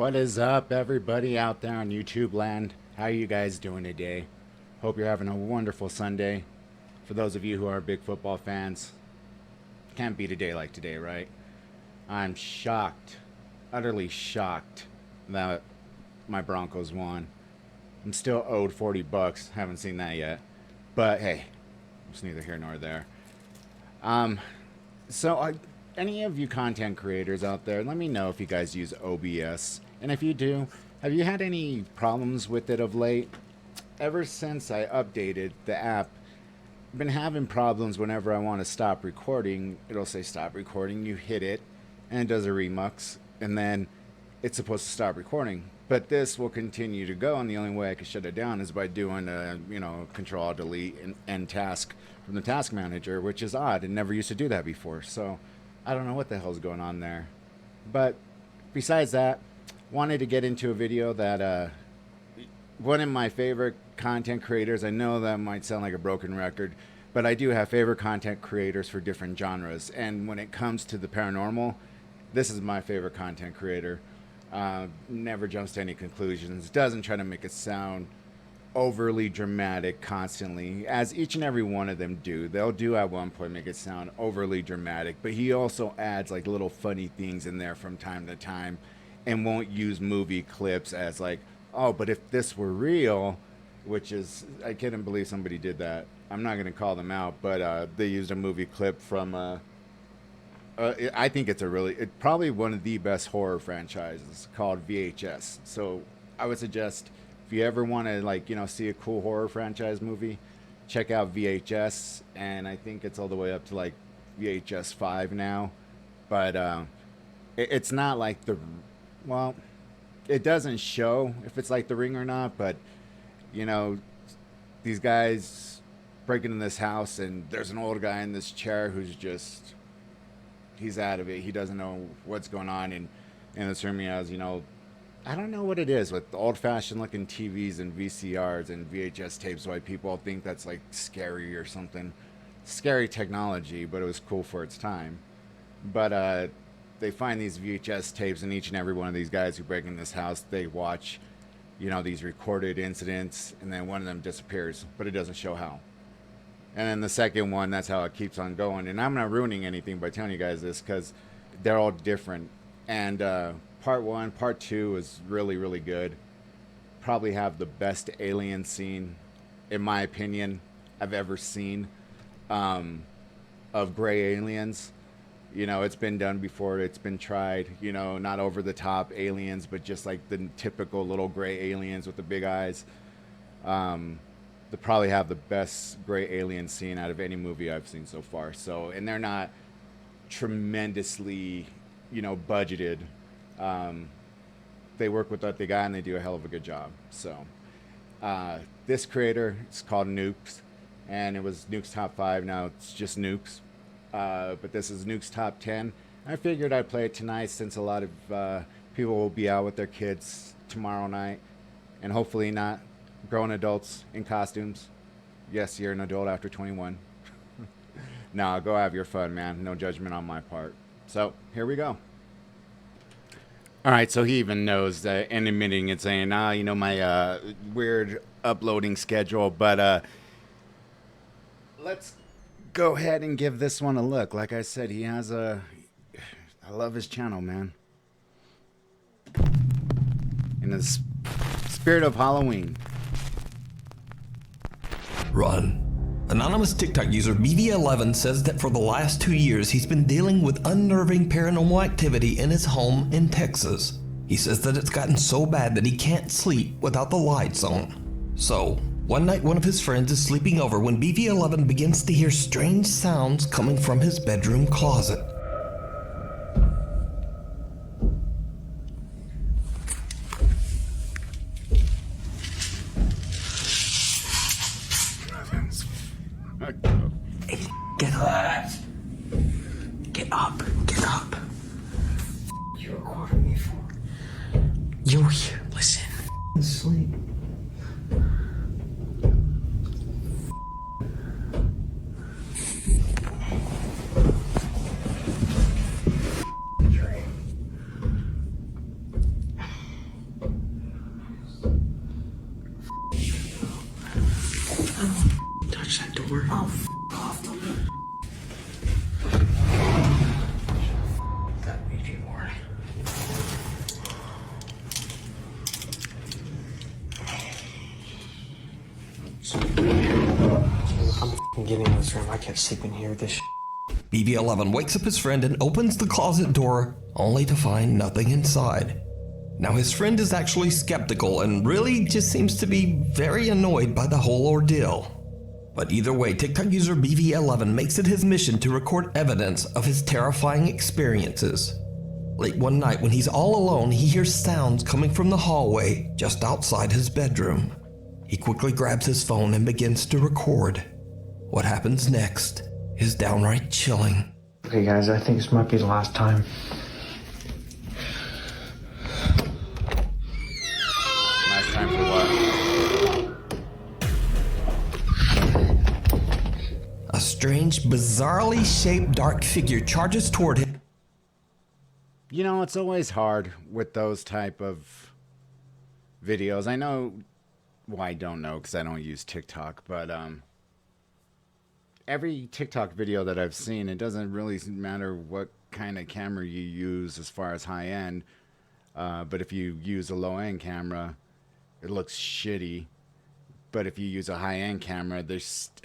What is up, everybody out there on YouTube land? How are you guys doing today? Hope you're having a wonderful Sunday. For those of you who are big football fans, can't beat a day like today, right? I'm shocked, utterly shocked that my Broncos won. I'm still owed $40. Haven't seen that yet. But hey, it's neither here nor there. Any of you content creators out there, let me know if you guys use OBS. And if you do, have you had any problems with it of late? Ever since I updated the app, I've been having problems whenever I want to stop recording. It'll say stop recording, you hit it, and it does a remux, and then it's supposed to stop recording. But this will continue to go, and the only way I can shut it down is by doing a, Control-Delete and task from the task manager, which is odd. It never used to do that before, so I don't know what the hell's going on there. But besides that, wanted to get into a video that one of my favorite content creators, I know that might sound like a broken record, but I do have favorite content creators for different genres. And when it comes to the paranormal, this is my favorite content creator. Never jumps to any conclusions, doesn't try to make it sound overly dramatic constantly, as each and every one of them do. They'll do at one point make it sound overly dramatic, but he also adds like little funny things in there from time to time, and won't use movie clips as like, oh, but if this were real, which is, I couldn't believe somebody did that. I'm not going to call them out, but they used a movie clip from I think it's probably one of the best horror franchises, called VHS. So I would suggest, if you ever want to see a cool horror franchise movie, check out VHS. And I think it's all the way up to VHS 5 now. But it's not like it doesn't show if it's like The Ring or not. But these guys break into this house, and there's an old guy in this chair who's just, he's out of it. He doesn't know what's going on. And in this room he has, I don't know what it is with old-fashioned looking TVs and VCRs and VHS tapes, why people think that's like scary or something. Scary technology, but it was cool for its time. But they find these VHS tapes, and each and every one of these guys who break in this house, they watch, these recorded incidents, and then one of them disappears, but it doesn't show how. And then the second one, that's how it keeps on going. And I'm not ruining anything by telling you guys this, because they're all different. And part one, part two is really, really good. Probably have the best alien scene, in my opinion, I've ever seen, of gray aliens. It's been done before. It's been tried, not over the top aliens, but just like the typical little gray aliens with the big eyes. They probably have the best gray alien scene out of any movie I've seen so far. So, and they're not tremendously, budgeted. They work with what they got, and they do a hell of a good job. So, this creator is called Nukes, and it was Nukes Top 5. Now it's just Nukes. But this is Nukes Top 10. I figured I'd play it tonight, since a lot of people will be out with their kids tomorrow night, and hopefully not grown adults in costumes. Yes, you're an adult after 21. Nah, go have your fun, man. No judgment on my part. So, here we go. Alright, so he even knows that, and admitting it, saying, my weird uploading schedule, but let's go ahead and give this one a look. Like I said, he has I love his channel, man. In the spirit of Halloween. Run. Anonymous TikTok user BV11 says that for the last 2 years he's been dealing with unnerving paranormal activity in his home in Texas. He says that it's gotten so bad that he can't sleep without the lights on. So, one night one of his friends is sleeping over when BV11 begins to hear strange sounds coming from his bedroom closet. Hey, get up. Get up. Get up. You recording me for? You're here. Listen. Sleep. Don't touch that door. Oh, off the lid. That Ouija board. I'm getting in this room. I can't sleep in here with this shit. BB11 wakes up his friend and opens the closet door, only to find nothing inside. Now his friend is actually skeptical and really just seems to be very annoyed by the whole ordeal. But either way, TikTok user BB11 makes it his mission to record evidence of his terrifying experiences. Late one night when he's all alone, he hears sounds coming from the hallway just outside his bedroom. He quickly grabs his phone and begins to record. What happens next is downright chilling. Okay guys, I think this might be the last time. Last time for what? A strange, bizarrely shaped dark figure charges toward him. You know, it's always hard with those type of videos. I know, well, I don't know because I don't use TikTok, but every TikTok video that I've seen, it doesn't really matter what kind of camera you use as far as high end, but if you use a low end camera, it looks shitty. But if you use a high end camera, it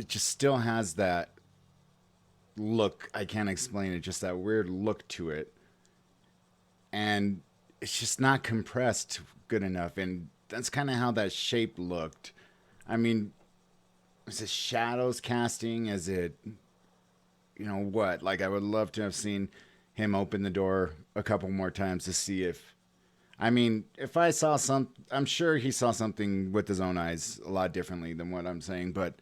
just still has that look. I can't explain it, just that weird look to it. And it's just not compressed good enough. And that's kind of how that shape looked. I mean, is it shadows casting? Is it, you know what? Like, I would love to have seen him open the door a couple more times to see if, I mean, if I saw I'm sure he saw something with his own eyes a lot differently than what I'm saying. But,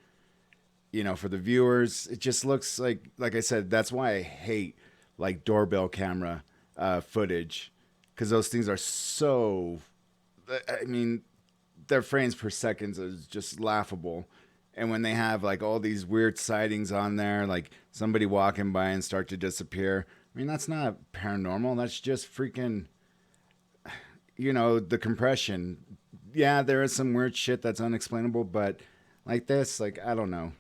you know, for the viewers, it just looks like I said, that's why I hate, like, doorbell camera footage. Because those things are so, I mean, their frames per second is just laughable. And when they have, like, all these weird sightings on there, like somebody walking by and start to disappear, I mean, that's not paranormal. That's just freaking, you know, the compression. Yeah, there is some weird shit that's unexplainable, but like this, like, I don't know.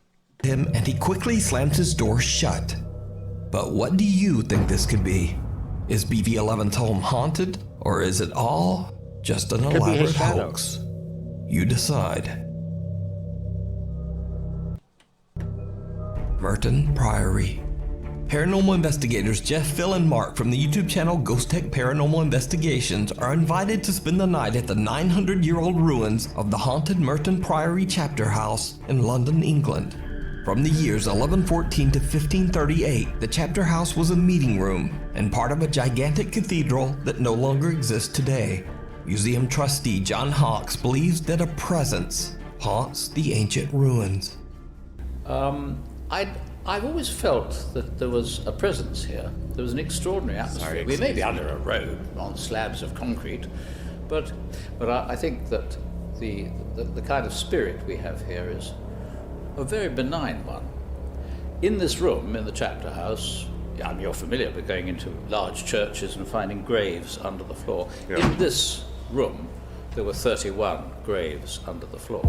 Him, and he quickly slams his door shut. But what do you think this could be? Is BB11's home haunted, or is it all just an elaborate hoax? You decide. Merton, Priory. Paranormal investigators Jeff, Phil, and Mark from the YouTube channel Ghost Tech Paranormal Investigations are invited to spend the night at the 900-year-old ruins of the haunted Merton Priory chapter house in London, England. From the years 1114 to 1538, the chapter house was a meeting room and part of a gigantic cathedral that no longer exists today. Museum trustee John Hawkes believes that a presence haunts the ancient ruins. I've always felt that there was a presence here. There was an extraordinary atmosphere. We may be under a road on slabs of concrete, but I think that the kind of spirit we have here is a very benign one. In this room, in the chapter house, you're familiar with going into large churches and finding graves under the floor. Yeah. In this room, there were 31 graves under the floor.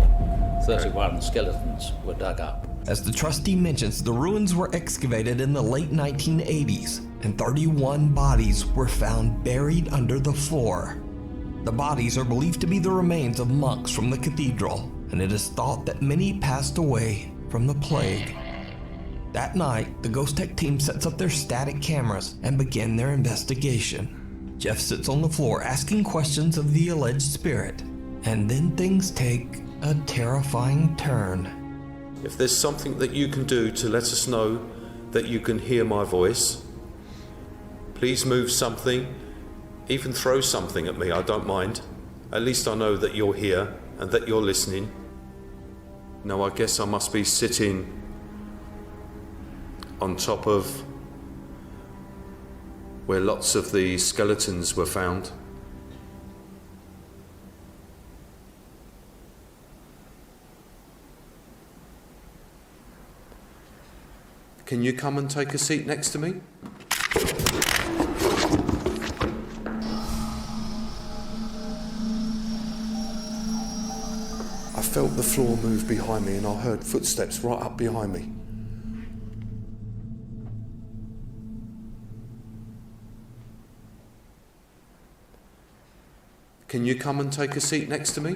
31 skeletons were dug up. As the trustee mentions, the ruins were excavated in the late 1980s, and 31 bodies were found buried under the floor. The bodies are believed to be the remains of monks from the cathedral, and it is thought that many passed away from the plague. That night, the Ghost Tech team sets up their static cameras and begin their investigation. Jeff sits on the floor asking questions of the alleged spirit, and then things take a terrifying turn. If there's something that you can do to let us know that you can hear my voice, please move something, even throw something at me, I don't mind. At least I know that you're here and that you're listening. Now I guess I must be sitting on top of where lots of the skeletons were found. Can you come and take a seat next to me? I felt the floor move behind me and I heard footsteps right up behind me. Can you come and take a seat next to me?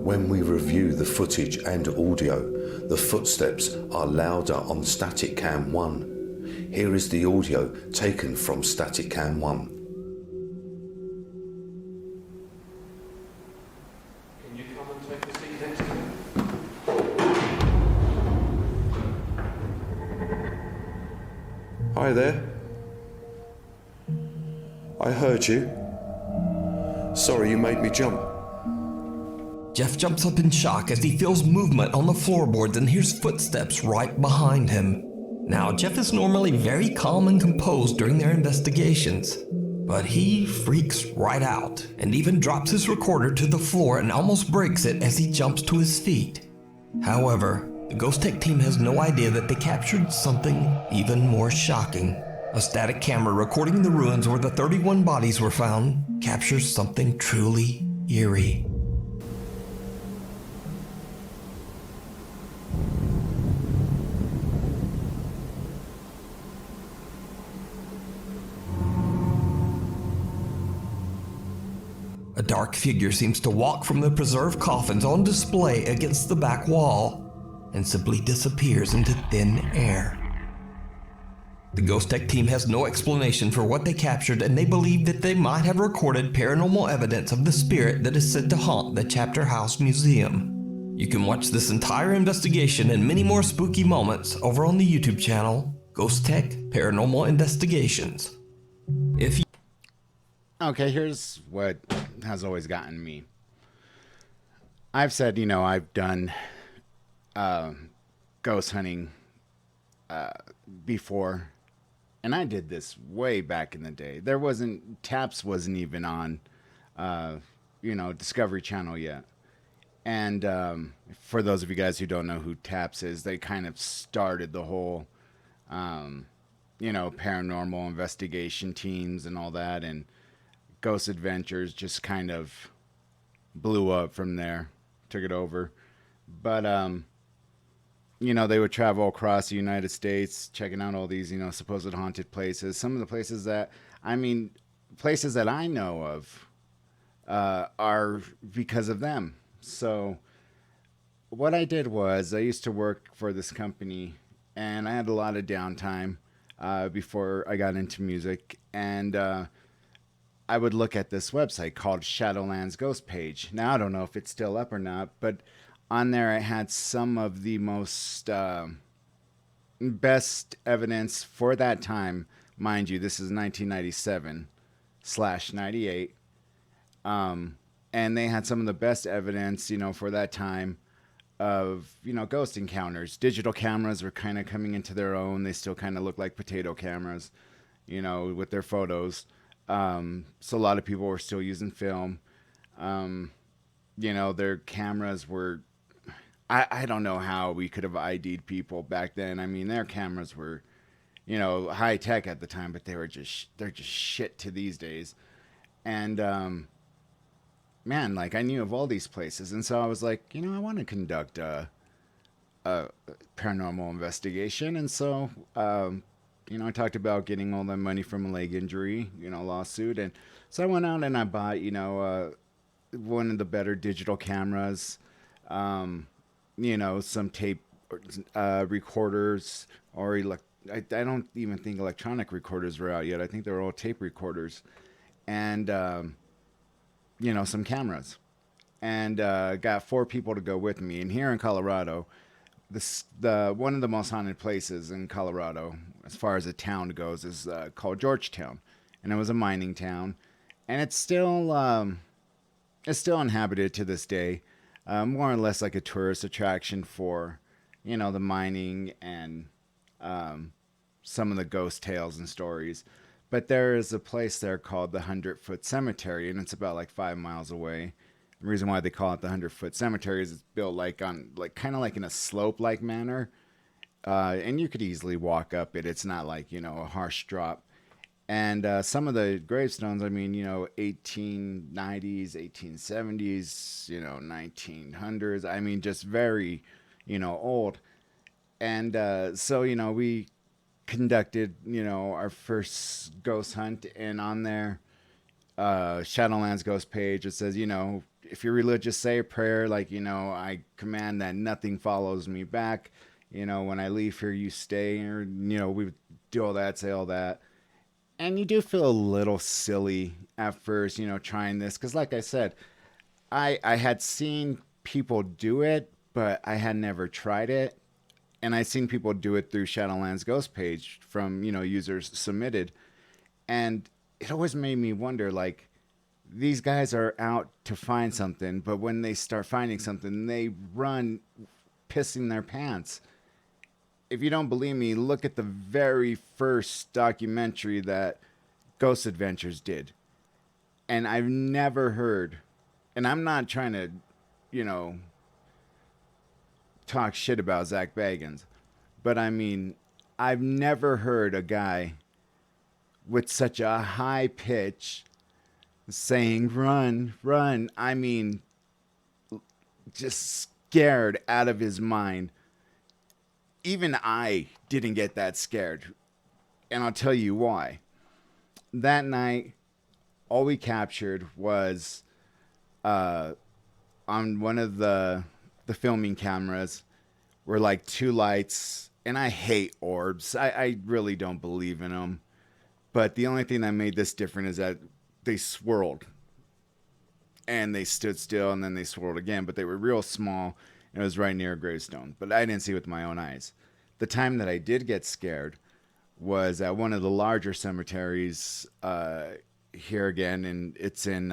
When we review the footage and audio, the footsteps are louder on Static Cam 1. Here is the audio taken from Static Cam 1. Can you come and take a seat next to me? Hi there. I heard you. Sorry you made me jump. Jeff jumps up in shock as he feels movement on the floorboards and hears footsteps right behind him. Now, Jeff is normally very calm and composed during their investigations, but he freaks right out and even drops his recorder to the floor and almost breaks it as he jumps to his feet. However, the Ghost Tech team has no idea that they captured something even more shocking. A static camera recording the ruins where the 31 bodies were found captures something truly eerie. A dark figure seems to walk from the preserved coffins on display against the back wall and simply disappears into thin air. The Ghost Tech team has no explanation for what they captured, and they believe that they might have recorded paranormal evidence of the spirit that is said to haunt the Chapter House Museum. You can watch this entire investigation and many more spooky moments over on the YouTube channel, Ghost Tech Paranormal Investigations. If you Okay, here's what has always gotten me. I've said, I've done ghost hunting before, and I did this way back in the day. TAPS wasn't even on, Discovery Channel yet. And for those of you guys who don't know who TAPS is, they kind of started the whole, paranormal investigation teams and all that, and Ghost Adventures just kind of blew up from there, took it over. But, they would travel across the United States, checking out all these, supposed haunted places. Some of the places that I know of are because of them. So what I did was I used to work for this company, and I had a lot of downtime before I got into music. And I would look at this website called Shadowlands Ghost Page. Now, I don't know if it's still up or not, but on there it had some of the most best evidence for that time. Mind you, this is 1997/98. And they had some of the best evidence, for that time of, ghost encounters. Digital cameras were kind of coming into their own. They still kind of look like potato cameras, with their photos. So a lot of people were still using film. Their cameras were, I don't know how we could have ID'd people back then. I mean, their cameras were, high tech at the time, but they're just shit to these days. And, man, I knew of all these places. And so I was like, I want to conduct a paranormal investigation. And so, I talked about getting all the money from a leg injury, lawsuit. And so I went out and I bought, one of the better digital cameras, some tape recorders, or I don't even think electronic recorders were out yet. I think they were all tape recorders, and, some cameras. And got 4 people to go with me. And here in Colorado, one of the most haunted places in Colorado, as far as a town goes, is called Georgetown, and it was a mining town, and it's still inhabited to this day, more or less like a tourist attraction for, the mining and some of the ghost tales and stories. But there is a place there called the 100-Foot Cemetery, and it's about 5 miles away. The reason why they call it the 100-Foot Cemetery is it's built kind of in a slope-like manner. And you could easily walk up it. It's not a harsh drop. And some of the gravestones, I mean, 1890s, 1870s, 1900s. I mean, just very, old. And so, we conducted, our first ghost hunt. And on there, Shadowlands ghost page, it says, if you're religious, say a prayer. Like, I command that nothing follows me back. When I leave here, you stay. Or, we do all that, say all that. And you do feel a little silly at first, trying this. Because like I said, I had seen people do it, but I had never tried it. And I'd seen people do it through Shadowlands Ghost page from, users submitted. And it always made me wonder, like, these guys are out to find something, but when they start finding something, they run pissing their pants. If you don't believe me, look at the very first documentary that Ghost Adventures did. And I've never heard, and I'm not trying to, talk shit about Zach Bagans, but I mean, I've never heard a guy with such a high pitch saying, run, run. I mean, just scared out of his mind. Even I didn't get that scared. And I'll tell you why. That night, all we captured was on one of the filming cameras were like two lights. And I hate orbs. I really don't believe in them. But the only thing that made this different is that they swirled. And they stood still and then they swirled again. But they were real small. It was right near a gravestone, but I didn't see it with my own eyes. The time that I did get scared was at one of the larger cemeteries here again, and it's in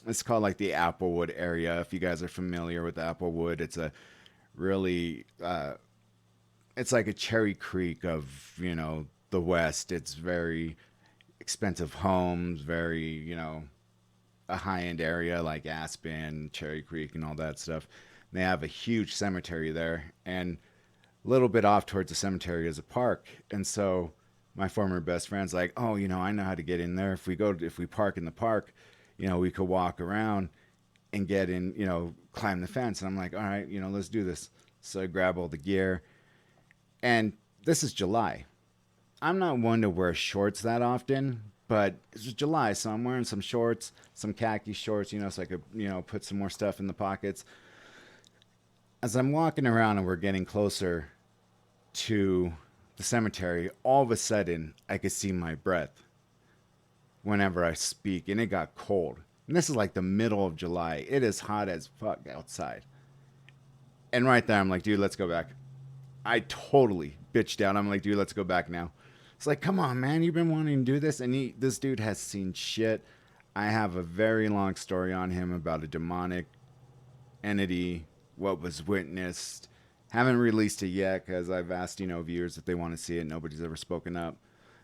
it's called like the Applewood area. If you guys are familiar with Applewood, it's a really it's like a Cherry Creek of the West. It's very expensive homes, very a high-end area like Aspen, Cherry Creek, and all that stuff. And they have a huge cemetery there, and a little bit off towards the cemetery is a park. And so my former best friend's like, oh, I know how to get in there. If we park in the park, we could walk around and get in, climb the fence. And I'm like, all right, let's do this. So I grab all the gear, and this is July. I'm not one to wear shorts that often, but it's July, so I'm wearing some shorts, some khaki shorts, so I could, put some more stuff in the pockets. As I'm walking around and we're getting closer to the cemetery, all of a sudden, I could see my breath whenever I speak, and it got cold. And this is like the middle of July. It is hot as fuck outside. And right there, I'm like, dude, let's go back. I totally bitched out. I'm like, dude, let's go back now. It's like, come on, man, you've been wanting to do this. And this dude has seen shit. I have a very long story on him about a demonic entity, what was witnessed. Haven't released it yet because I've asked, viewers if they want to see it. Nobody's ever spoken up.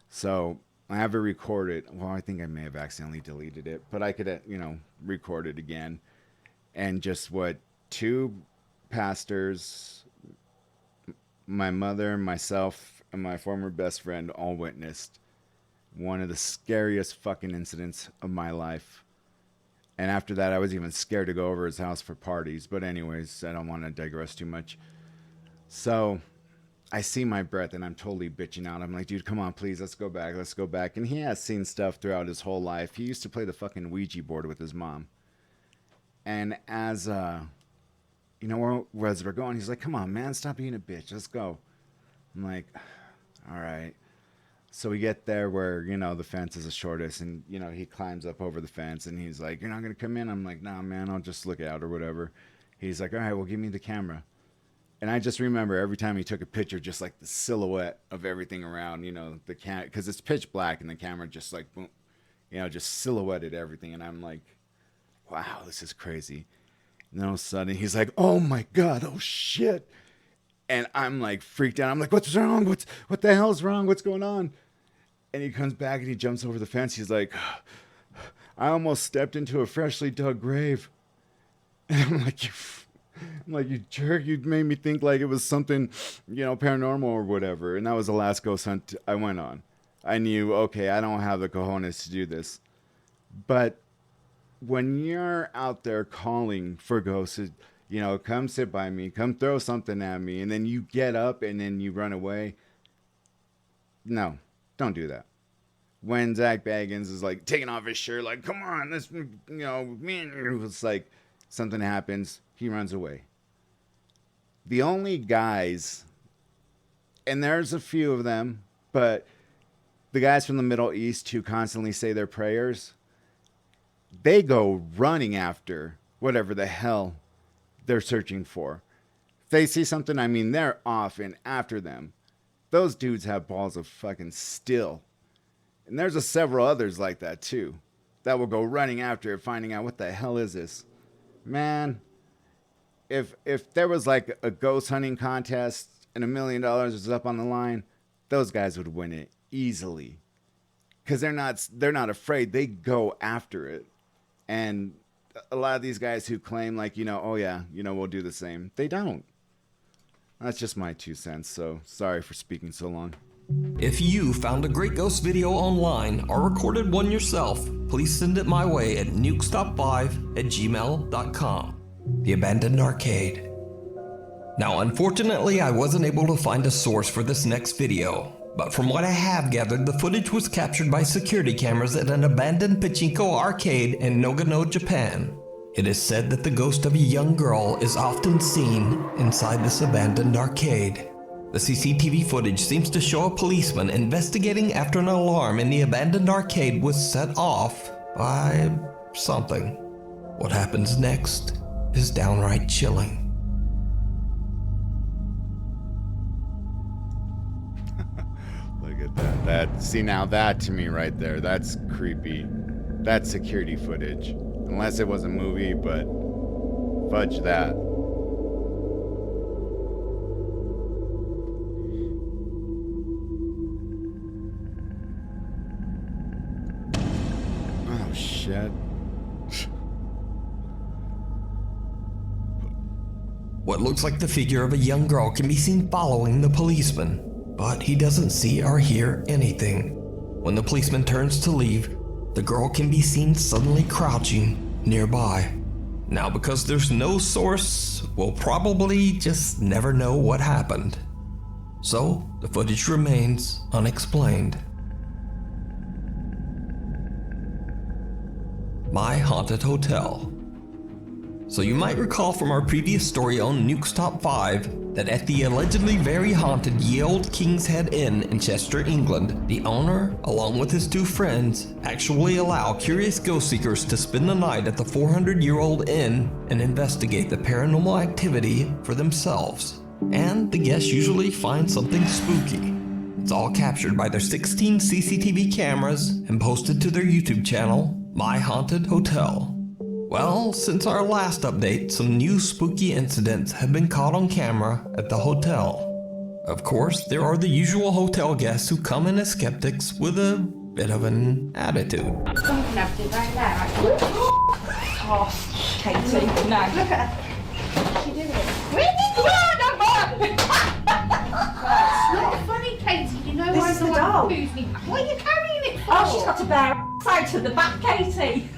So I have it recorded. Well, I think I may have accidentally deleted it, but I could, record it again. And just what two pastors, my mother, myself, and my former best friend all witnessed one of the scariest fucking incidents of my life. And after that, I was even scared to go over his house for parties. But anyways, I don't want to digress too much. So I see my breath and I'm totally bitching out. I'm like, dude, come on, please, let's go back. Let's go back. And he has seen stuff throughout his whole life. He used to play the fucking Ouija board with his mom. And as, as we're going, he's like, come on, man, stop being a bitch. Let's go. I'm like, all right. So we get there where, the fence is the shortest, and, he climbs up over the fence, and he's like, you're not going to come in? I'm like, nah, man, I'll just look out or whatever. He's like, all right, well, give me the camera. And I just remember every time he took a picture, just like the silhouette of everything around, the camera, because it's pitch black, and the camera just like, boom, just silhouetted everything. And I'm like, wow, this is crazy. And then all of a sudden, he's like, oh my God, oh shit. And I'm like freaked out. I'm like, what's wrong? What the hell's wrong? What's going on? And he comes back and he jumps over the fence. He's like, I almost stepped into a freshly dug grave. And I'm like, you jerk. You made me think like it was something, paranormal or whatever. And that was the last ghost hunt I went on. I knew, okay, I don't have the cojones to do this. But when you're out there calling for ghosts, you know, come sit by me, come throw something at me, and then you get up and then you run away. No, don't do that. When Zach Baggins is like taking off his shirt, like, come on, this, you know, me and you, it's like something happens, he runs away. The only guys, and there's a few of them, but the guys from the Middle East who constantly say their prayers, they go running after whatever the hell they're searching for. If they see something, I mean, they're off and after them. Those dudes have balls of fucking steel. And there's several others like that too, that will go running after it, finding out what the hell is this. Man, if there was like a ghost hunting contest and $1 million was up on the line, those guys would win it easily. Because they're not afraid. They go after it. And a lot of these guys who claim like, you know, oh yeah, you know, we'll do the same. They don't. That's just my 2 cents. So sorry for speaking so long. If you found a great ghost video online or recorded one yourself, please send it my way at nukestop5@gmail.com. The Abandoned Arcade. Now, unfortunately, I wasn't able to find a source for this next video, but from what I have gathered, the footage was captured by security cameras at an abandoned pachinko arcade in Nagano, Japan. It is said that the ghost of a young girl is often seen inside this abandoned arcade. The CCTV footage seems to show a policeman investigating after an alarm in the abandoned arcade was set off by something. What happens next is downright chilling. Look at that. See, now that to me right there, that's creepy. That's security footage. Unless it was a movie, but fudge that. Oh, shit. What looks like the figure of a young girl can be seen following the policeman, but he doesn't see or hear anything. When the policeman turns to leave, the girl can be seen suddenly crouching nearby. Now, because there's no source, we'll probably just never know what happened. So, the footage remains unexplained. My Haunted Hotel. So you might recall from our previous story on Nukes Top 5 that at the allegedly very haunted Ye Olde King's Head Inn in Chester, England, the owner, along with his 2 friends, actually allow curious ghost seekers to spend the night at the 400-year-old inn and investigate the paranormal activity for themselves. And the guests usually find something spooky. It's all captured by their 16 CCTV cameras and posted to their YouTube channel, My Haunted Hotel. Well, since our last update, some new spooky incidents have been caught on camera at the hotel. Of course, there are the usual hotel guests who come in as skeptics with a bit of an attitude. Something happened right there, actually. Oh, Katie, no. Look at her. What's she doing? It's not funny, Katie. You know This is the doll. What are you carrying it for? Oh, she's got a bare side to the back, Katie.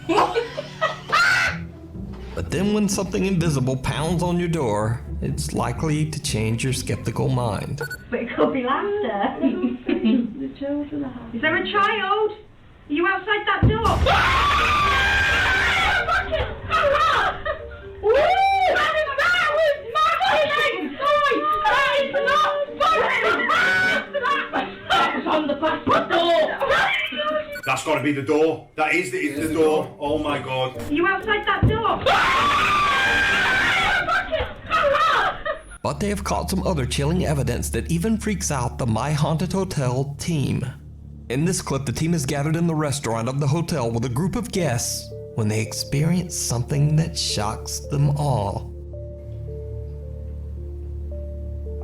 But then when something invisible pounds on your door, it's likely to change your skeptical mind. But it could be laughter. The children are happy. Is there a child? Are you outside that door? That's got to be the door. That is the door. Oh my god. Are you outside that door? But they have caught some other chilling evidence that even freaks out the My Haunted Hotel team. In this clip, the team is gathered in the restaurant of the hotel with a group of guests when they experience something that shocks them all.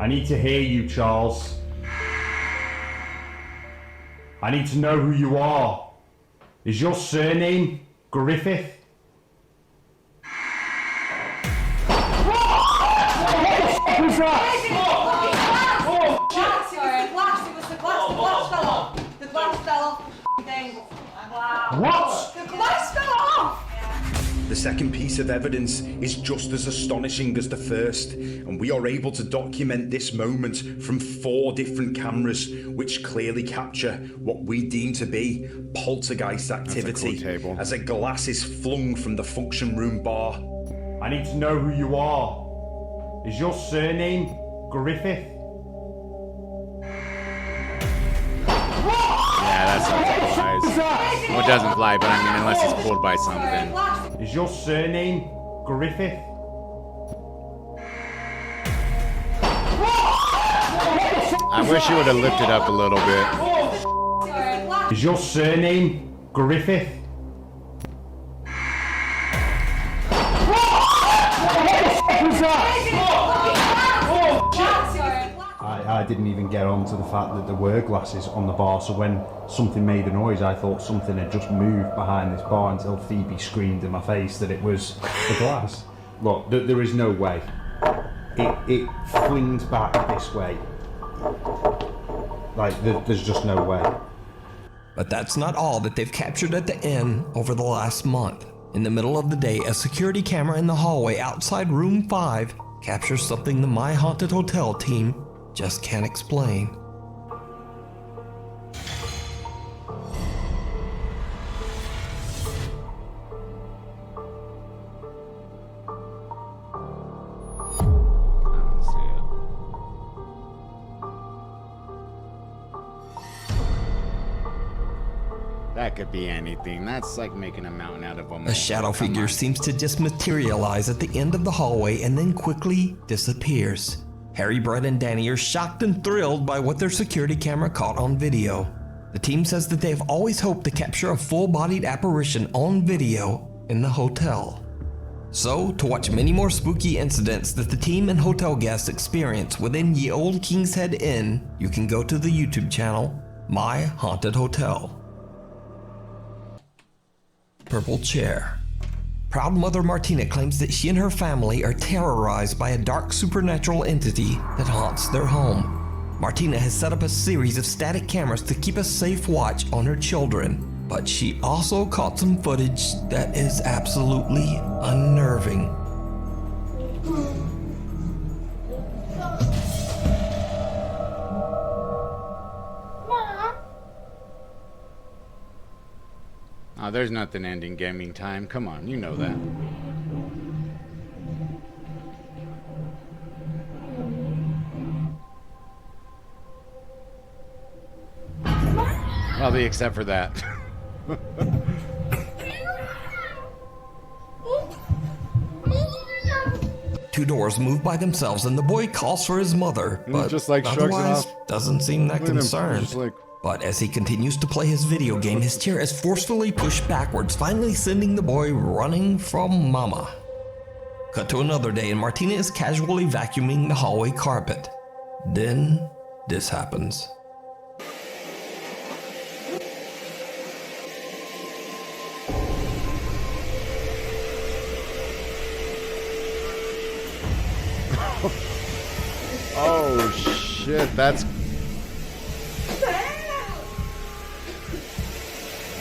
I need to hear you, Charles. I need to know who you are. Is your surname Griffith? Who's that? It was the glass fell off. The glass What? The glass fell off! The second piece of evidence is just as astonishing as the first, and we are able to document this moment from 4 different cameras, which clearly capture what we deem to be poltergeist activity as a glass is flung from the function room bar. I need to know who you are. Is your surname Griffith? Yeah, that sounds like flies. Well, it doesn't fly, but I mean, unless he's pulled by something. Is your surname Griffith? I wish you would have lifted up a little bit. Is your surname Griffith? I didn't even get on to the fact that there were glasses on the bar, so when something made a noise I thought something had just moved behind this bar until Phoebe screamed in my face that it was the glass. Look, there is no way. It flings back this way. Like, there's just no way. But that's not all that they've captured at the inn over the last month. In the middle of the day, a security camera in the hallway outside room 5 captures something the My Haunted Hotel team just can't explain. That could be anything. That's like making a mountain out of a molehill. A shadow figure seems to just materialize at the end of the hallway and then quickly disappears. Harry, Brett, and Danny are shocked and thrilled by what their security camera caught on video. The team says that they have always hoped to capture a full-bodied apparition on video in the hotel. So, to watch many more spooky incidents that the team and hotel guests experience within Ye Old King's Head Inn, you can go to the YouTube channel, My Haunted Hotel. Purple Chair. Proud mother Martina claims that she and her family are terrorized by a dark supernatural entity that haunts their home. Martina has set up a series of static cameras to keep a safe watch on her children, but she also caught some footage that is absolutely unnerving. Oh, there's nothing ending gaming time. Come on, you know that. Probably except for that. 2 doors move by themselves and the boy calls for his mother, but just like shrugs it otherwise off. doesn't seem that concerned. Just like, But as he continues to play his video game, his chair is forcefully pushed backwards, finally sending the boy running from Mama. Cut to another day and Martina is casually vacuuming the hallway carpet. Then this happens. oh shit, that's...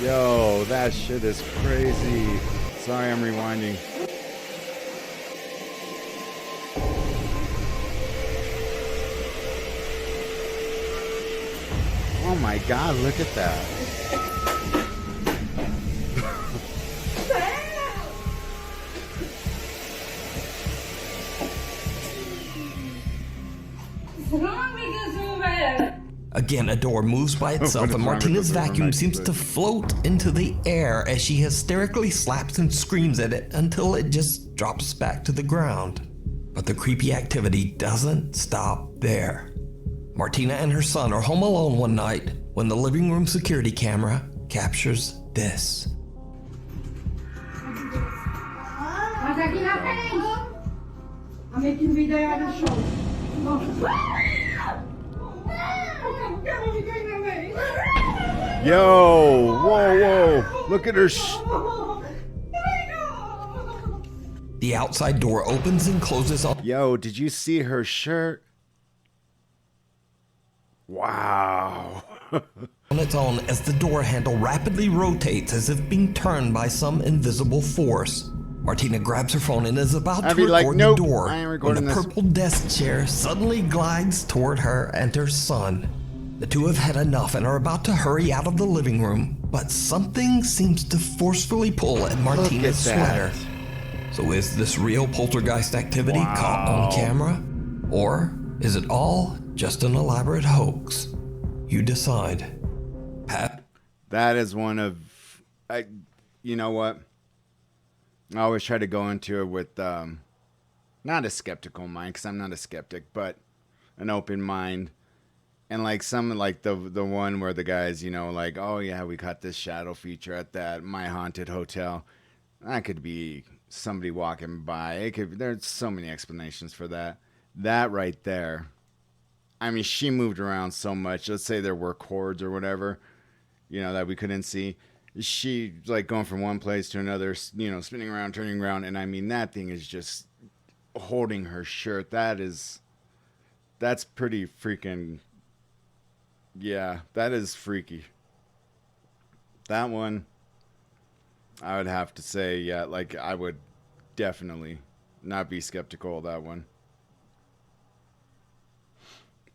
Yo, that shit is crazy. Sorry, I'm rewinding. Oh my god, look at that. Again, a door moves by itself and Martina's vacuum seems to float into the air as she hysterically slaps and screams at it until it just drops back to the ground. But the creepy activity doesn't stop there. Martina and her son are home alone one night when the living room security camera captures this. I'm making video out of the show. Yo, whoa, whoa. Look at her. The outside door opens and closes on. Yo, did you see her shirt? Wow. on its own as the door handle rapidly rotates as if being turned by some invisible force. Martina grabs her phone and is about to record the door when the purple desk chair suddenly glides toward her and her son. The two have had enough and are about to hurry out of the living room, but something seems to forcefully pull at Martina's sweater. So is this real poltergeist activity caught on camera? Or is it all just an elaborate hoax? You decide. Pat? That is one of... you know what? I always try to go into it with not a skeptical mind, because I'm not a skeptic, but an open mind. And like some, like the one where the guy's, you know, like, oh yeah, we got this shadow feature at that My Haunted Hotel. That could be somebody walking by. It could. There's so many explanations for that. That right there. I mean, she moved around so much. Let's say there were cords or whatever, you know, that we couldn't see. She like going from one place to another, you know, spinning around, turning around, and I mean that thing is just holding her shirt. That's pretty freaking. Yeah, that is freaky. That one, I would have to say, yeah, like I would definitely not be skeptical of that one.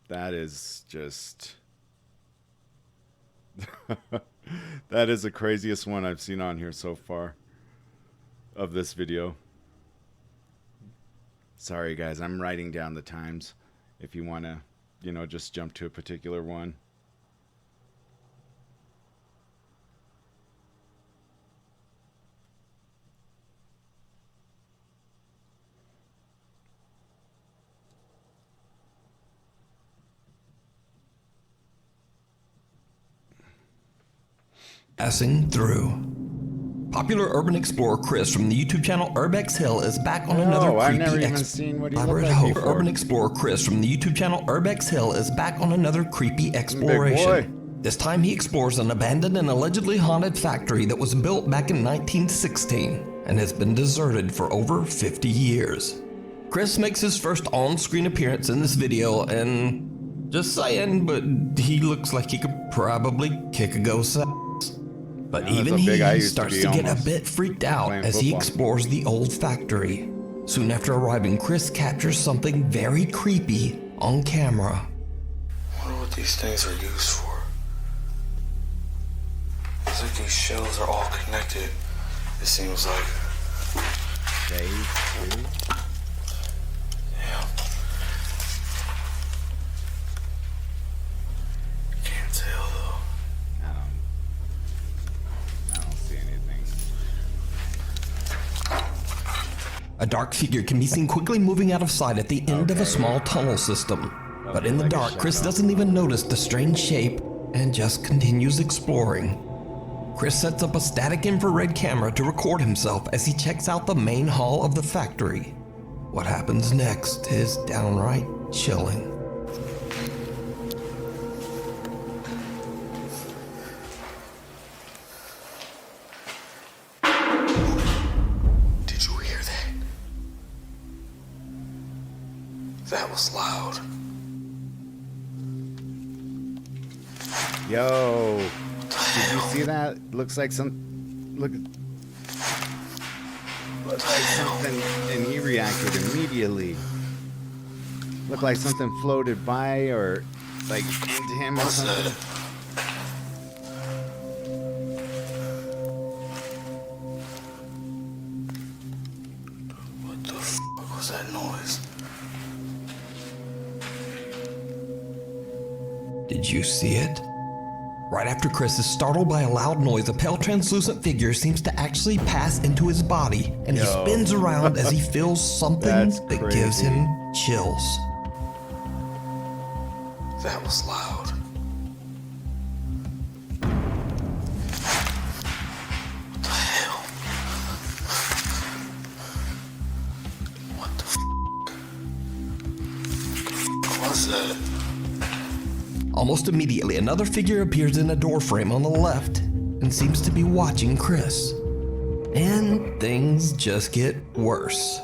That is just... that is the craziest one I've seen on here so far of this video. Sorry, guys. I'm writing down the times if you want to, you know, just jump to a particular one. Passing through. Popular urban explorer Chris from the YouTube channel Urbex Hill is back on another creepy I've never even seen what he looked like before. Urban explorer Chris from the YouTube channel Urbex Hill is back on another creepy exploration. This time he explores an abandoned and allegedly haunted factory that was built back in 1916 and has been deserted for over 50 years. Chris makes his first on-screen appearance in this video, and just saying, but he looks like he could probably kick a ghost ass. But even he starts to get a bit freaked out as he explores the old factory. Soon after arriving, Chris captures something very creepy on camera. I wonder what these things are used for. It's like these shells are all connected, it seems like. Dave, yeah. Can't tell though. I don't see anything. A dark figure can be seen quickly moving out of sight at the end of a small tunnel system. But in the dark, Chris doesn't even notice the strange shape and just continues exploring. Chris sets up a static infrared camera to record himself as he checks out the main hall of the factory. What happens next is downright chilling. Did you hear that? That was loud. Yo, did you see that? Looks like something, and he reacted immediately. Looked like something floated by or like into him or something. What the fuck was that noise? Did you see it? Right after Chris is startled by a loud noise, a pale translucent figure seems to actually pass into his body, and he spins around as he feels something that gives him chills. That was loud. What the hell? What the fuck was that? Almost immediately, another figure appears in a doorframe on the left and seems to be watching Chris. And things just get worse.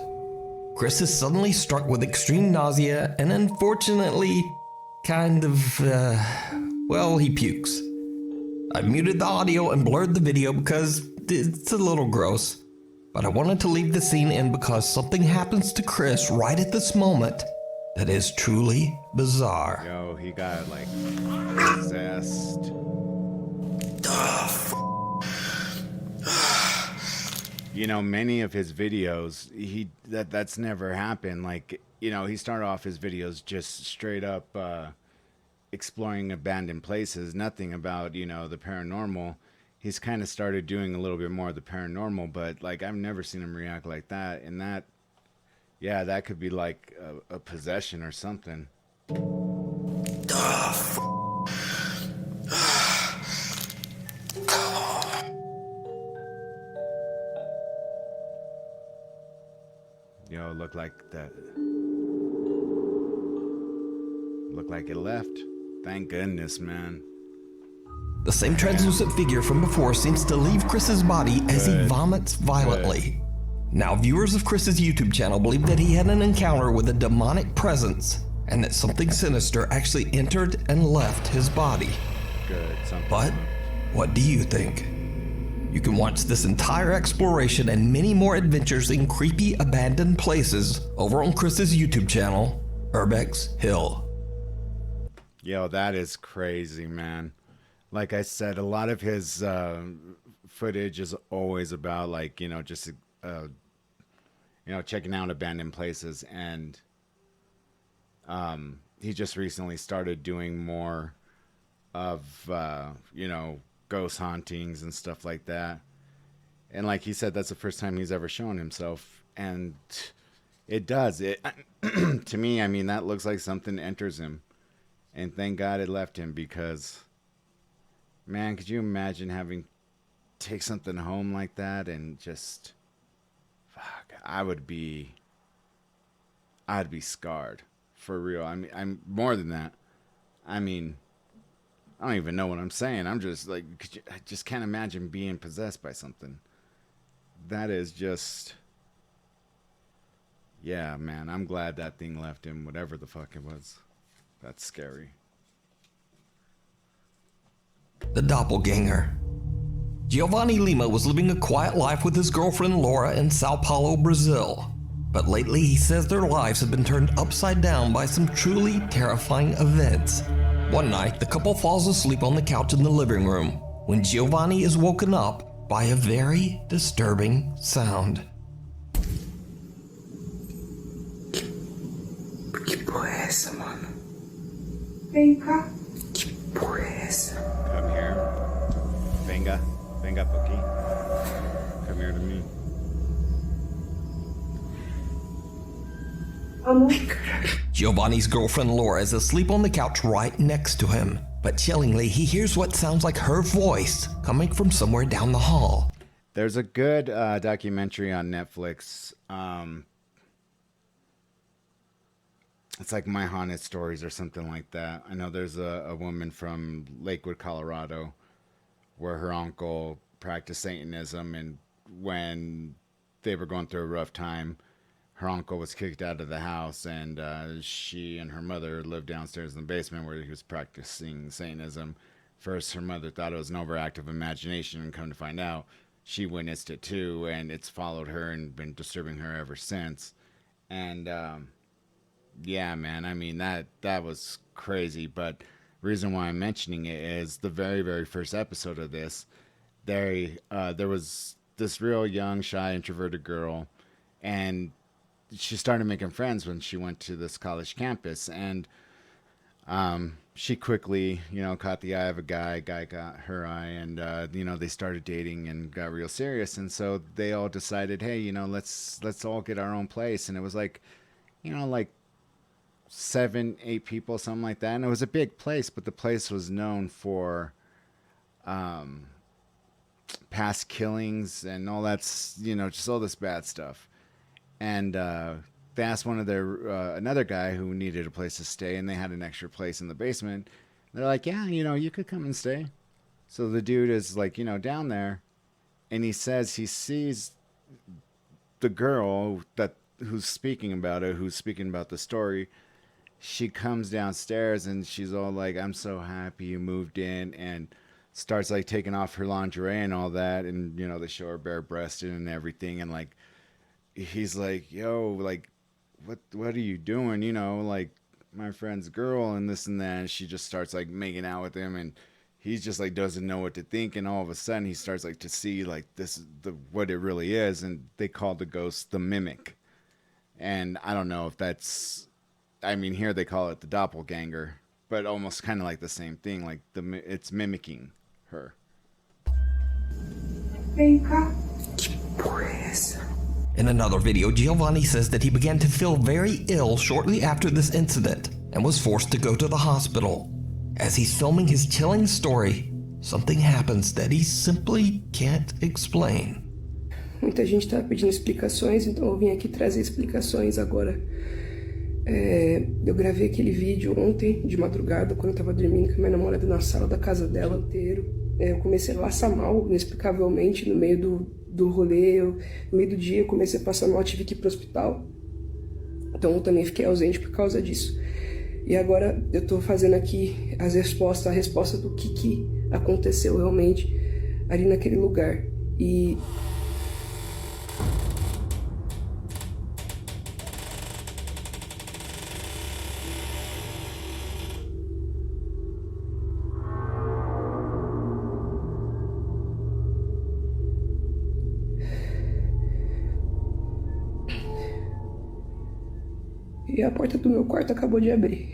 Chris is suddenly struck with extreme nausea and unfortunately, he pukes. I muted the audio and blurred the video because it's a little gross. But I wanted to leave the scene in because something happens to Chris right at this moment that is truly bizarre. Yo, he got like possessed. You know, many of his videos, that's never happened. Like, you know, he started off his videos just straight up exploring abandoned places, nothing about, you know, the paranormal. He's kind of started doing a little bit more of the paranormal, but like I've never seen him react like that. And that, yeah, that could be like a possession or something. Yo, looked like that. Looked like it left. Thank goodness, man. The same translucent figure from before seems to leave Chris's body as he vomits violently. Now, viewers of Chris's YouTube channel believe that he had an encounter with a demonic presence and that something sinister actually entered and left his body. Good. But what do you think? You can watch this entire exploration and many more adventures in creepy abandoned places over on Chris's YouTube channel, Urbex Hill. Yo, that is crazy, man. Like I said, a lot of his footage is always about, like, you know, just, you know, checking out abandoned places. And he just recently started doing more of, you know, ghost hauntings and stuff like that. And like he said, that's the first time he's ever shown himself. And it does. It to me, I mean, that looks like something enters him. And thank God it left him, because... man, could you imagine having take something home like that and just, fuck, I'd be scarred for real. I mean, I'm more than that. I mean, I don't even know what I'm saying. I'm just like, I just can't imagine being possessed by something. That is just, yeah, man, I'm glad that thing left him, whatever the fuck it was. That's scary. The Doppleganger. Giovanni Lima was living a quiet life with his girlfriend Laura in Sao Paulo, Brazil. But lately he says their lives have been turned upside down by some truly terrifying events. One night, the couple falls asleep on the couch in the living room when Giovanni is woken up by a very disturbing sound. Que porra é essa, mano? Vem cá. Que porra é essa? Come here. Venga. Venga, Pookie. Come here to me. Giovanni's girlfriend Laura is asleep on the couch right next to him, but chillingly he hears what sounds like her voice coming from somewhere down the hall. There's a good documentary on Netflix. It's like My Haunted Stories or something like that. I know there's a woman from Lakewood, Colorado, where her uncle practiced Satanism, and when they were going through a rough time, her uncle was kicked out of the house, and she and her mother lived downstairs in the basement where he was practicing Satanism. First, her mother thought it was an overactive imagination, and come to find out, she witnessed it too, and it's followed her and been disturbing her ever since. And yeah, man, I mean, that was crazy, but the reason why I'm mentioning it is the very, very first episode of this, there was this real young, shy, introverted girl, and she started making friends when she went to this college campus, and she quickly, caught the eye of a guy got her eye, and, they started dating and got real serious, and so they all decided, hey, let's all get our own place, and it was like, like 7-8 people, something like that, and it was a big place, but the place was known for past killings and all that's, just all this bad stuff. And they asked one of their another guy who needed a place to stay, and they had an extra place in the basement. They're like, yeah, you could come and stay. So the dude is like, down there, and he says he sees the girl who's speaking about it, who's speaking about the story. She comes downstairs and she's all like, I'm so happy you moved in, and starts like taking off her lingerie and all that, and you know they show her bare breasted and everything, and like he's like, yo, like what are you doing, you know, like my friend's girl and this and that, and she just starts like making out with him, and he's just like doesn't know what to think, and all of a sudden he starts like to see like this is the what it really is, and they call the ghost the mimic. And I don't know if that's, I mean, here they call it the doppelganger, but almost kind of like the same thing, like it's mimicking her. In another video, Giovanni says that he began to feel very ill shortly after this incident and was forced to go to the hospital. As he's filming his chilling story, something happens that he simply can't explain. Muita gente estava pedindo explicações, então eu vim aqui trazer explicações agora. Eu gravei aquele vídeo ontem, de madrugada, quando eu estava dormindo com a minha namorada na sala da casa dela inteiro. Eu comecei a passar mal, inexplicavelmente, no meio do rolê. No meio do dia eu comecei a passar mal, tive que ir para o hospital. Então eu também fiquei ausente por causa disso. E agora eu estou fazendo aqui a resposta do que aconteceu realmente ali naquele lugar. E a porta do meu quarto acabou de abrir.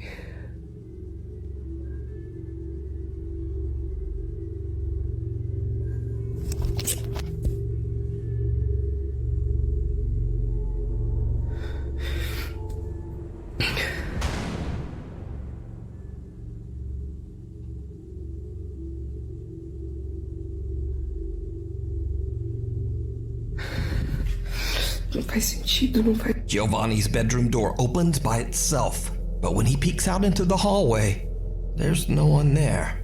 Não faz sentido, não faz. Giovanni's bedroom door opens by itself, but when he peeks out into the hallway, there's no one there.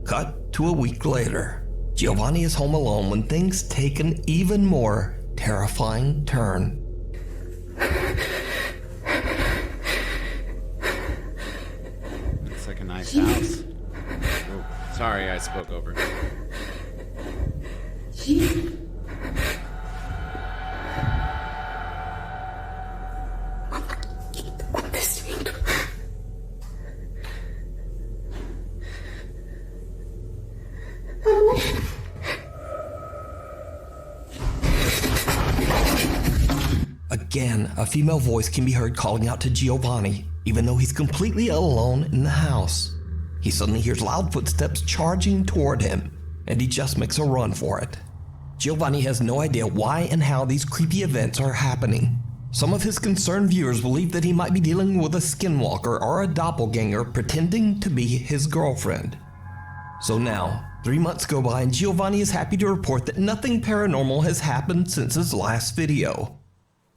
Cut to a week later. Giovanni is home alone when things take an even more terrifying turn. Looks like a nice house. Oh, sorry, I spoke over. Again, a female voice can be heard calling out to Giovanni, even though he's completely alone in the house. He suddenly hears loud footsteps charging toward him, and he just makes a run for it. Giovanni has no idea why and how these creepy events are happening. Some of his concerned viewers believe that he might be dealing with a skinwalker or a doppelganger pretending to be his girlfriend. So now, 3 months go by and Giovanni is happy to report that nothing paranormal has happened since his last video.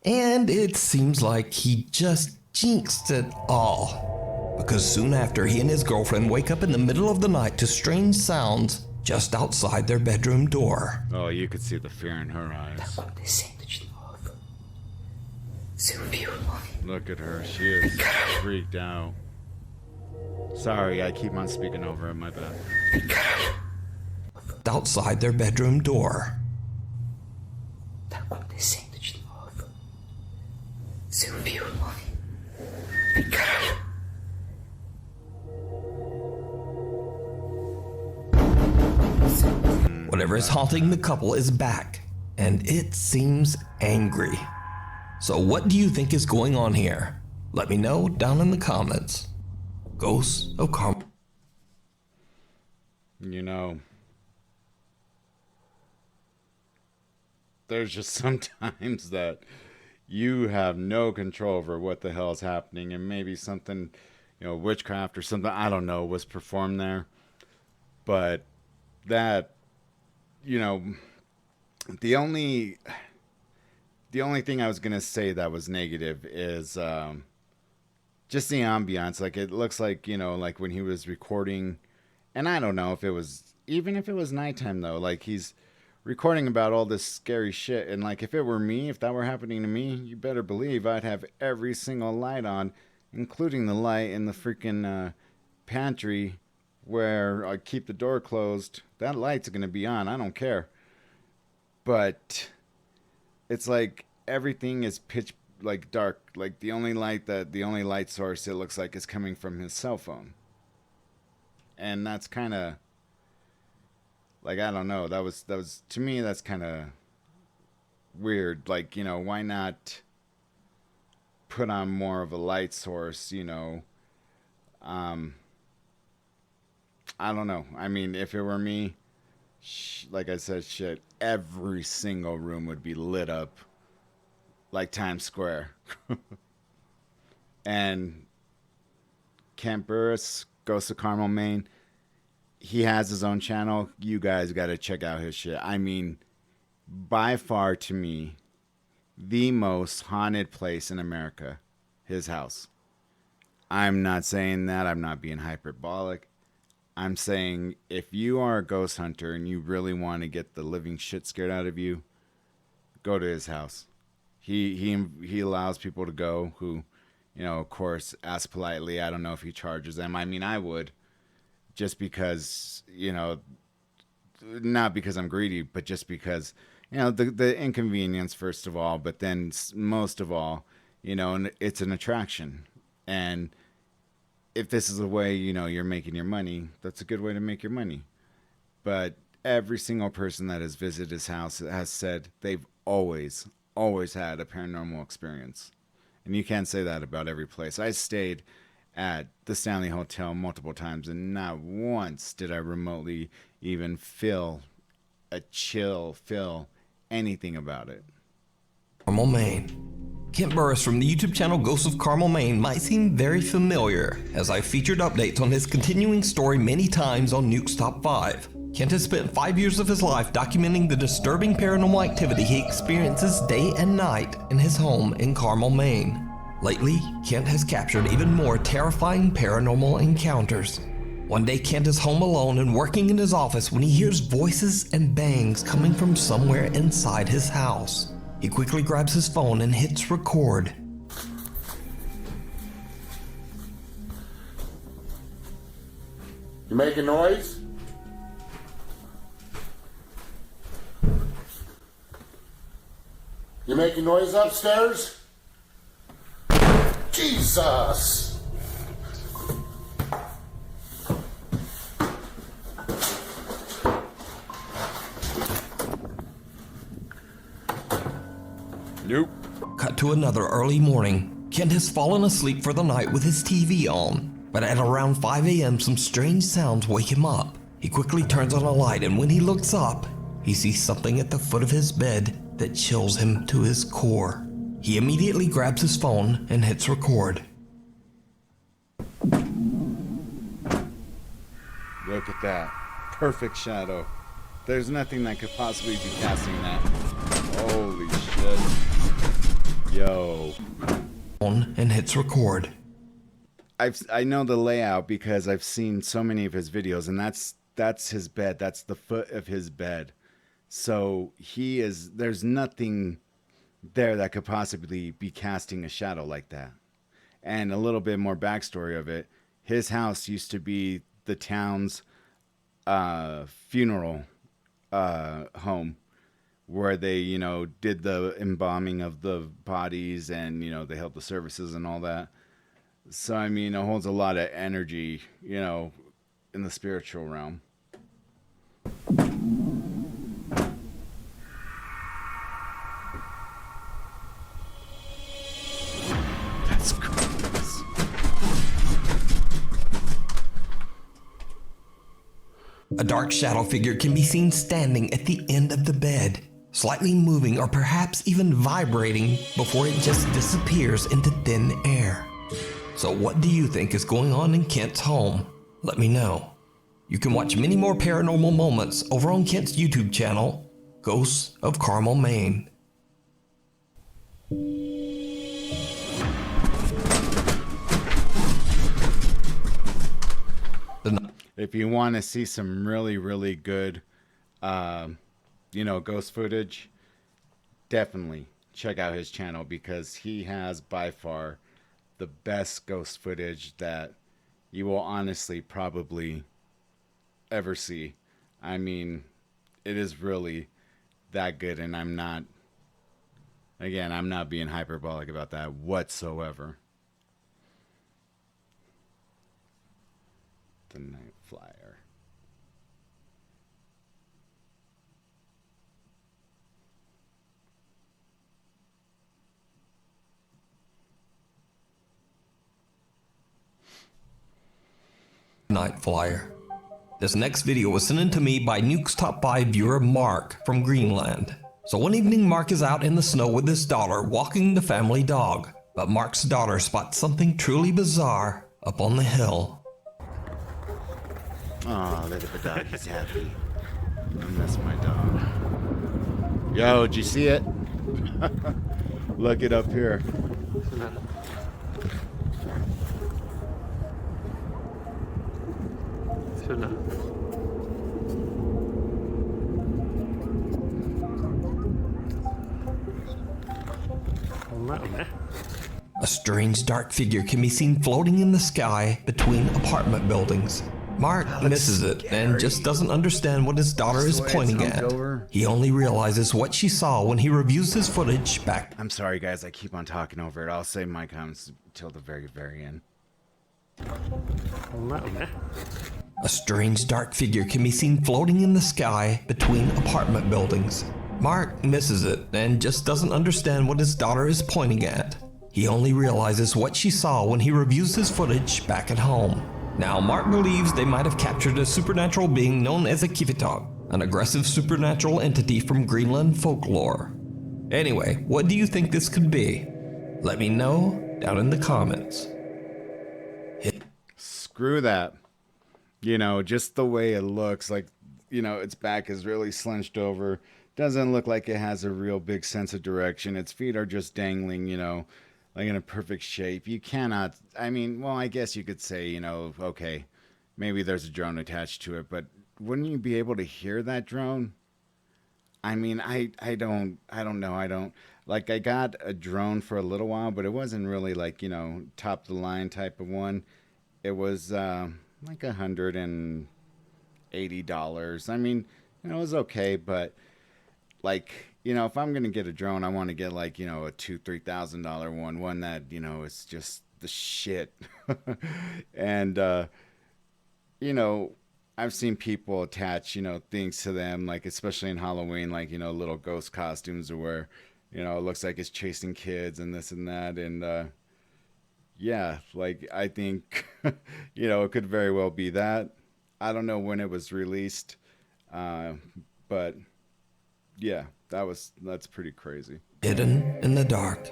And it seems like he just jinxed it all. Because soon after, he and his girlfriend wake up in the middle of the night to strange sounds just outside their bedroom door. Oh, you could see the fear in her eyes. Look at her, she is freaked out. Sorry, I keep on speaking over her, my bad. Outside their bedroom door. Whatever is haunting the couple is back, and it seems angry. So what do you think is going on here? Let me know down in the comments. Ghosts of Carmel. You know, there's just sometimes that you have no control over what the hell is happening, and maybe something, you know, witchcraft or something, I don't know, was performed there. But that, you know, the only thing I was going to say that was negative is just the ambiance. Like, it looks like, you know, like when he was recording, and I don't know if it was, even if it was nighttime though, like he's recording about all this scary shit, and like if it were me, if that were happening to me, you better believe I'd have every single light on, including the light in the freaking pantry where I keep the door closed, that light's going to be on. I don't care. But it's like everything is pitch like dark. Like the only light source it looks like is coming from his cell phone. And that's kind of like, I don't know. That was to me, that's kind of weird. Like, you know, why not put on more of a light source, you know? I don't know. I mean, if it were me, like I said, shit, every single room would be lit up like Times Square. And Kent Burris, Ghost of Carmel, Maine, he has his own channel. You guys got to check out his shit. I mean, by far to me, the most haunted place in America, his house. I'm not saying that. I'm not being hyperbolic. I'm saying if you are a ghost hunter and you really want to get the living shit scared out of you, go to his house. He allows people to go who, you know, of course, ask politely. I don't know if he charges them. I mean, I would, just because, you know, not because I'm greedy, but just because, you know, the inconvenience, first of all, but then most of all, you know, and it's an attraction. And if this is a way, you know, you're making your money, that's a good way to make your money. But every single person that has visited his house has said they've always had a paranormal experience. And you can't say that about every place. I stayed at the Stanley Hotel multiple times, and not once did I remotely even feel a chill, feel anything about it. Carmel, Maine. Kent Burris from the YouTube channel Ghosts of Carmel, Maine might seem very familiar, as I've featured updates on his continuing story many times on Nukes Top 5. Kent has spent 5 years of his life documenting the disturbing paranormal activity he experiences day and night in his home in Carmel, Maine. Lately, Kent has captured even more terrifying paranormal encounters. One day, Kent is home alone and working in his office when he hears voices and bangs coming from somewhere inside his house. He quickly grabs his phone and hits record. You making noise? You making noise upstairs? Jesus! Nope. Cut to another early morning. Kent has fallen asleep for the night with his TV on, but at around 5 a.m. some strange sounds wake him up. He quickly turns on a light, and when he looks up, he sees something at the foot of his bed that chills him to his core. He immediately grabs his phone and hits record. Look at that. Perfect shadow. There's nothing that could possibly be casting that. Holy shit. Yo. And hits record. I know the layout because I've seen so many of his videos, and that's his bed. That's the foot of his bed. So there's nothing there that could possibly be casting a shadow like that. And a little bit more backstory of it. His house used to be the town's funeral home, where they, you know, did the embalming of the bodies, and, you know, they held the services and all that. So, I mean, it holds a lot of energy, you know, in the spiritual realm. That's gross. A dark shadow figure can be seen standing at the end of the bed, slightly moving or perhaps even vibrating before it just disappears into thin air. So what do you think is going on in Kent's home? Let me know. You can watch many more paranormal moments over on Kent's YouTube channel, Ghosts of Carmel, Maine. If you want to see some really, really good, you know, ghost footage, definitely check out his channel, because he has by far the best ghost footage that you will honestly probably ever see. I mean, it is really that good, and I'm not being hyperbolic about that whatsoever. The Night Frier. Night Frier. This next video was sent in to me by Nukes Top 5 viewer Mark from Greenland. So one evening Mark is out in the snow with his daughter walking the family dog, but Mark's daughter spots something truly bizarre up on the hill. Oh, little dog, he's happy. I miss my dog. Yo, did you see it? Look it up here. A strange dark figure can be seen floating in the sky between apartment buildings. Mark misses it and just doesn't understand what his daughter is pointing at. He only realizes what she saw when he reviews his footage back. I'm sorry guys, I keep on talking over it. I'll save my comments till the very end. A strange dark figure can be seen floating in the sky between apartment buildings. Mark misses it and just doesn't understand what his daughter is pointing at. He only realizes what she saw when he reviews his footage back at home. Now, Mark believes they might have captured a supernatural being known as a Kivitog, an aggressive supernatural entity from Greenland folklore. Anyway, what do you think this could be? Let me know down in the comments. Screw that. You know, just the way it looks, like, you know, its back is really slunched over. Doesn't look like it has a real big sense of direction. Its feet are just dangling, you know, like in a perfect shape. You cannot, I mean, well, I guess you could say, you know, okay, maybe there's a drone attached to it, but wouldn't you be able to hear that drone? I mean, I don't know. Like, I got a drone for a little while, but it wasn't really like, you know, top of the line type of one. It was like $180. I mean, you know, it was okay, but like, you know, if I'm going to get a drone, I want to get like, you know, a $2,000-$3,000 one that, you know, is just the shit. And, you know, I've seen people attach, you know, things to them, like, especially in Halloween, like, you know, little ghost costumes where, you know, it looks like it's chasing kids and this and that. And, yeah, like, I think, you know, it could very well be that. I don't know when it was released, but yeah, that's pretty crazy. Hidden in the dark.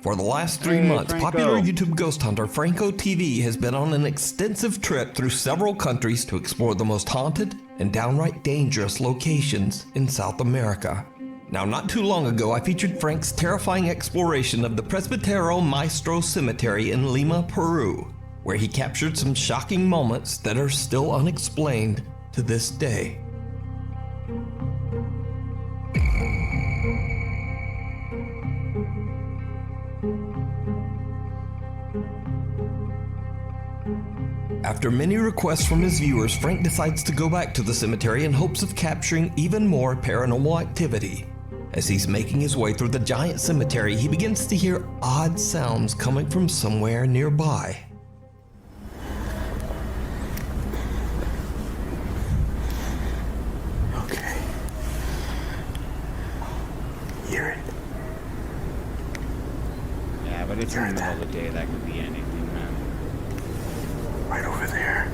For the last 3 months, Franko. popular YouTube ghost hunter Franko TV has been on an extensive trip through several countries to explore the most haunted and downright dangerous locations in South America. Now, not too long ago, I featured Frank's terrifying exploration of the Presbítero Maestro Cemetery in Lima, Peru, where he captured some shocking moments that are still unexplained to this day. After many requests from his viewers, Frank decides to go back to the cemetery in hopes of capturing even more paranormal activity. As he's making his way through the giant cemetery, he begins to hear odd sounds coming from somewhere nearby. Okay. Hear it. Yeah, but it's in the middle of the day. That could be anything, man. Right over there.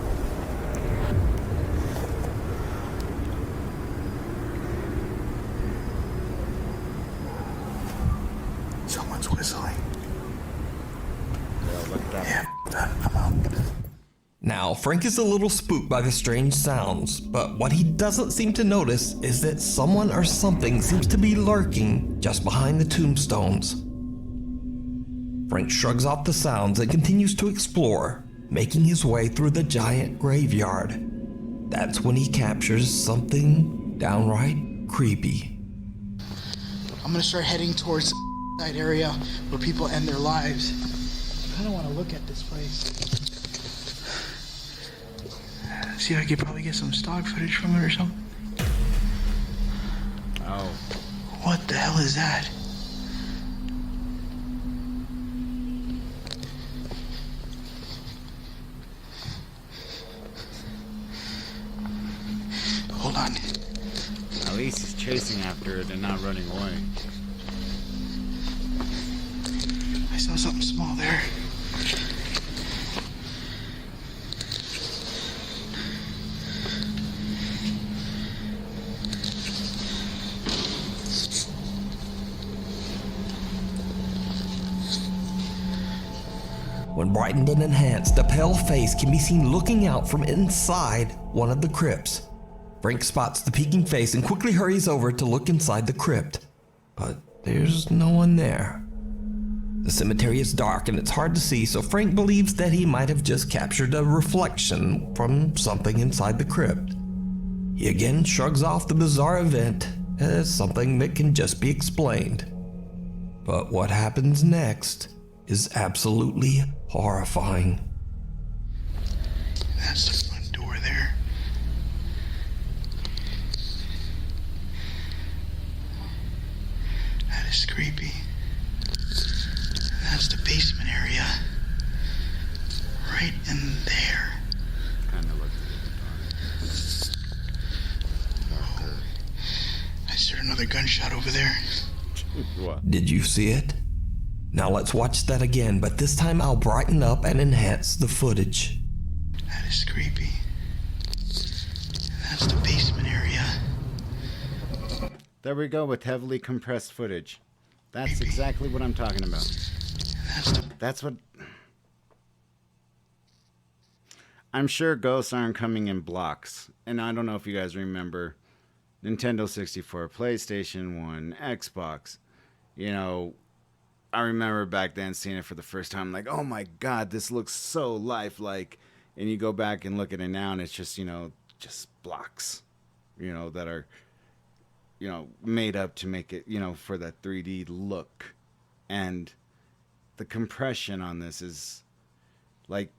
Someone's whistling. Yeah, look at that. Yeah, I'm out. Now, Frank is a little spooked by the strange sounds, but what he doesn't seem to notice is that someone or something seems to be lurking just behind the tombstones. Frank shrugs off the sounds and continues to explore, making his way through the giant graveyard. That's when he captures something downright creepy. I'm gonna start heading towards that area where people end their lives. I kinda wanna look at this place. See if I could probably get some stock footage from it or something. Oh. What the hell is that? Hold on. At least he's chasing after it and not running away. I saw something small there. When brightened and enhanced, a pale face can be seen looking out from inside one of the crypts. Frank spots the peeking face and quickly hurries over to look inside the crypt. But there's no one there. The cemetery is dark and it's hard to see, so Frank believes that he might have just captured a reflection from something inside the crypt. He again shrugs off the bizarre event as something that can just be explained. But what happens next is absolutely horrifying. That's the front door there. That is creepy. That's the basement area. Right in there. Kind of looks darker. I heard another gunshot over there. What? Did you see it? Now let's watch that again, but this time I'll brighten up and enhance the footage. That is creepy. That's the basement area. There we go with heavily compressed footage. That's exactly what I'm talking about. That's what... I'm sure ghosts aren't coming in blocks. And I don't know if you guys remember Nintendo 64, PlayStation 1, Xbox. You know, I remember back then seeing it for the first time, like, oh my God, this looks so lifelike. And you go back and look at it now and it's just, you know, just blocks, you know, that are, you know, made up to make it, you know, for that 3D look. And the compression on this is like,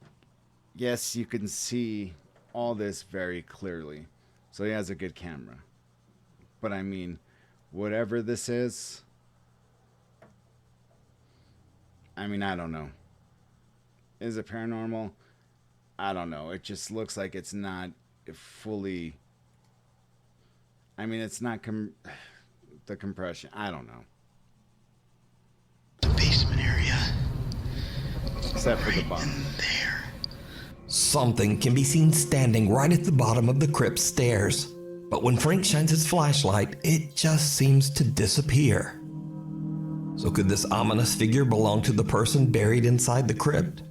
yes, you can see all this very clearly. So he has a good camera. But I mean, whatever this is, I mean, I don't know. Is it paranormal? I don't know. It just looks like it's not fully... I mean, it's not the compression. I don't know. The basement area. Except for the bottom. There. Something can be seen standing right at the bottom of the crypt stairs. But when Frank shines his flashlight, it just seems to disappear. So could this ominous figure belong to the person buried inside the crypt?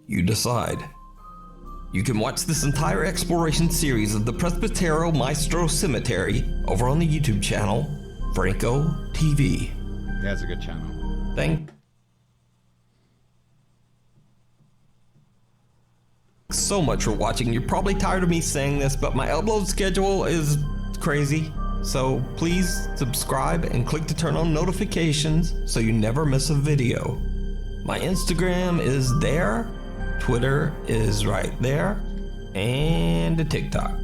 You decide. You can watch this entire exploration series of the Presbytero Maestro Cemetery over on the YouTube channel, Franko TV. Yeah, it's a good channel. Thanks so much for watching. You're probably tired of me saying this, but my upload schedule is crazy. So please subscribe and click to turn on notifications so you never miss a video. My Instagram is there, Twitter is right there, and a TikTok.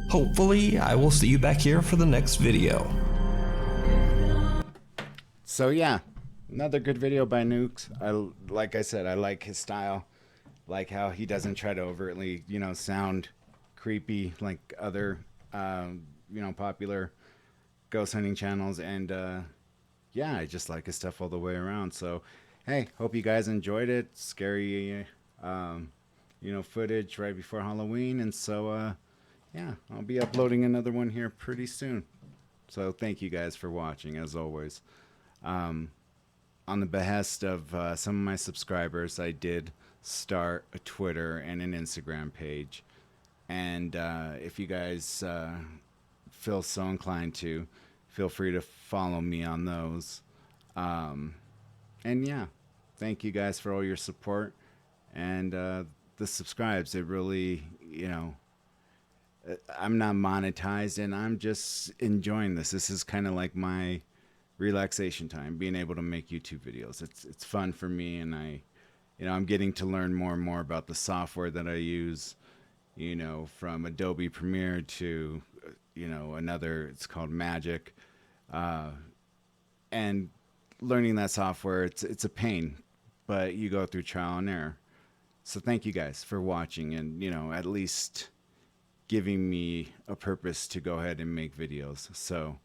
Hopefully I will see you back here for the next video. So yeah, another good video by Nukes. Like I said, I like his style. Like how he doesn't try to overtly, you know, sound creepy like other, you know, popular ghost hunting channels. And yeah, I just like his stuff all the way around. So hey, hope you guys enjoyed it. Scary, you know, footage right before Halloween. And so yeah, I'll be uploading another one here pretty soon. So thank you guys for watching, as always. On the behest of some of my subscribers, I did start a Twitter and an Instagram page. And if you guys feel so inclined to, feel free to follow me on those. And yeah, thank you guys for all your support and the subscribes. It really, you know, I'm not monetized and I'm just enjoying this. This is kind of like my relaxation time, being able to make YouTube videos. It's fun for me, and I'm getting to learn more and more about the software that I use, you know, from Adobe Premiere to, you know, another, it's called Magic. And learning that software, it's a pain, but you go through trial and error. So thank you guys for watching and, you know, at least giving me a purpose to go ahead and make videos. So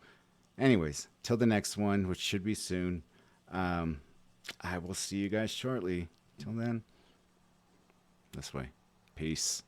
anyways, till the next one, which should be soon, I will see you guys shortly. Till then, this way. Peace.